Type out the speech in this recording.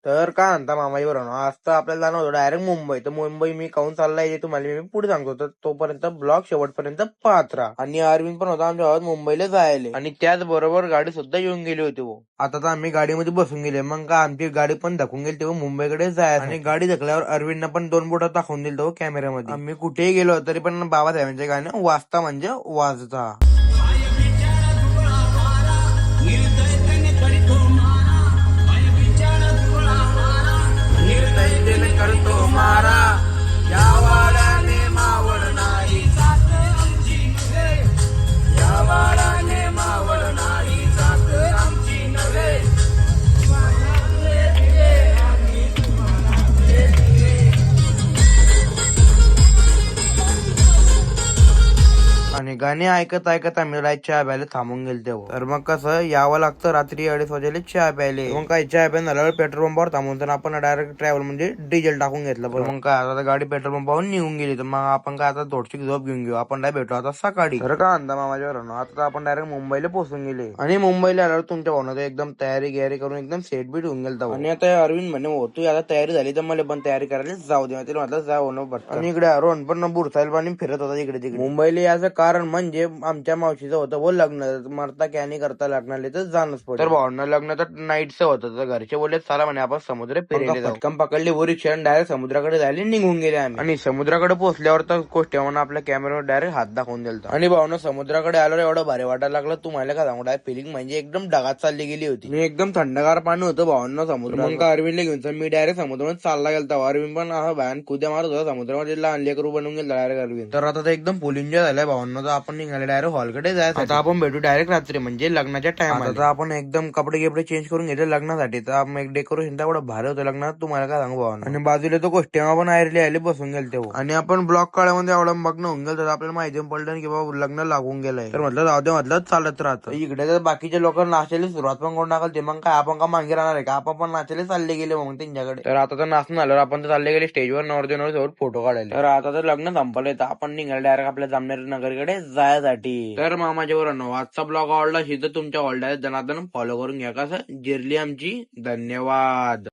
तर काय म्हणता मामाजी बरोबर आज तर आपल्याला जाणं होतं डायरेक्ट मुंबई. तर मुंबई मी काहून चाललाय हे तुम्हाला मी पुढे सांगतो. तर तोपर्यंत ब्लॉग शेवटपर्यंत पाहत राहा. आणि अरविंद पण होता आमच्या गावात मुंबईला जायले आणि त्याच बरोबर गाडी सुद्धा येऊन गेली होती हो. आता तर आम्ही गाडीमध्ये बसून गेले. मग का आमची गाडी पण दाखवून गेली तेव्हा मुंबईकडे जायचं. आणि गाडी दाखल्यावर अरविंदनं पण 2 बोटं दाखवून दिलं हो कॅमेऱ्यामध्ये. आम्ही कुठेही गेलो तरी पण बाबासाहेबांचे गाणं वाजता म्हणजे वाजता. करतो मारा या वाड्याने मावळ नाही जात आमची नव्हे, या वाड्याने मावळ नाही जात आमची नव्हे. आणि गाणे ऐकत ऐकत आम्ही रात चहा प्यायला थांबून गेलो तेव्हा. तर मग कसं यावं लागतं रात्री 2:30 वाजेला चहा प्यायले. मग काय चहा प्यायला झाल्यावर पेट्रोल पंपावर थांबून तर आपण डायरेक्ट ट्रॅव्हल म्हणजे डिझेल टाकून घेतलं. मग काय आता गाडी पेट्रोल पंपावर निघून गेली. तर मग आपण काय आता थोडीशी झोप घेऊन घेऊ. आपण काय भेटू आता सकाळी. तर काय म्हणता माझ्यावर आता आपण डायरेक्ट मुंबईला पोहोचून गेले. आणि मुंबईला आल्यावर तुमच्या भावना एकदम तयारी गियारी करून एकदम सेट बीट होऊन गेलता. आणि आता अरविंद म्हणे हो तू आता तयारी झाली तर मला पण तयारी करायला जाऊ दे. तिला म्हटलं जाऊ न बट. आणि इकडे अरुण पण बुरसायला पाणी फिरत होता इकडे तिकडे. मुंबईला याचं कारण म्हणजे आमच्या मावशीचं होतं व लग्न. मरता कॅनी करता लग्नाला तर जाणंच पडलं. तर भावना लग्न तर नाईटचं होतं. तर घरचे बोलले चला म्हणे आपण समुद्र फिरायला जाऊ. पटकन पकडली वर रिक्षा डायरेक्ट समुद्राकडे जायला निघून गेले आम्ही. आणि समुद्राकडे पोहोचल्यावर तर कोष्ट्यावर आपल्या कॅमेऱ्यावर डायरेक्ट हात दाखवून दिलता. आणि भावना समुद्राकडे आल्यावर एवढं भारी वाटायला लागलं तुम्हाला का सांगू फिलिंग म्हणजे एकदम ढगात चालली गेली होती. मी एकदम थंडगार पाणी होतं भावना समुद्र. मग अरविंदला घेऊन मी डायरेक्ट समुद्रात चालला गेलता. अरविंद पण भयान कुद्या मारत होता समुद्रामध्ये. लहान लेकरू बनवून गेला डायरेक्ट अरविंद. तर आता एकदम फुल एन्जॉय झालाय भावना. तर आपण निघाले डायरेक्ट हॉलकडे जायचं. आता आपण भेटू डायरेक्ट रात्री म्हणजे लग्नाच्या टाइम. आता आपण एकदम कपडे गिपडे चेंज करून घेतले लग्नासाठी. तर आपण एक डेकोरेशन तेवढं भारी होतं लग्नात तुम्हाला काय सांगू भावना. आणि बाजूला तो गोष्टीमा पण आयरली बसून गेल तेव्हा. आणि आपण ब्लॉक काळामध्ये एवढं बघणं होऊन गेलं तर आपल्याला माहिती पडलं की बाबा लग्न लागून गेलंय. तर म्हटलं जाऊ दे म्हटलं चालत राहतं. इकडे तर बाकीच्या लोक नाचायला सुरुवात पण करून टाकल. ते मग काय आपण का मागे राहणार आहे का. आपण पण नाचायला चालले गेले मग त्यांच्याकडे. तर आता तर नाचून आल्यावर आपण तर चालले गेले स्टेजवर नवरदेवावर सोबत फोटो काढायला. तर आता तर लग्न संपलंय तर आपण निघाले डायरेक्ट आपल्या जामनेर नगरकडे जायसाठी. तर मामाच्या बरोबर आजचा ब्लॉग आवडला तर तुमच्या ऑलडायत जनार्दन फॉलो करून घ्या. कसं जिरली आमची. धन्यवाद.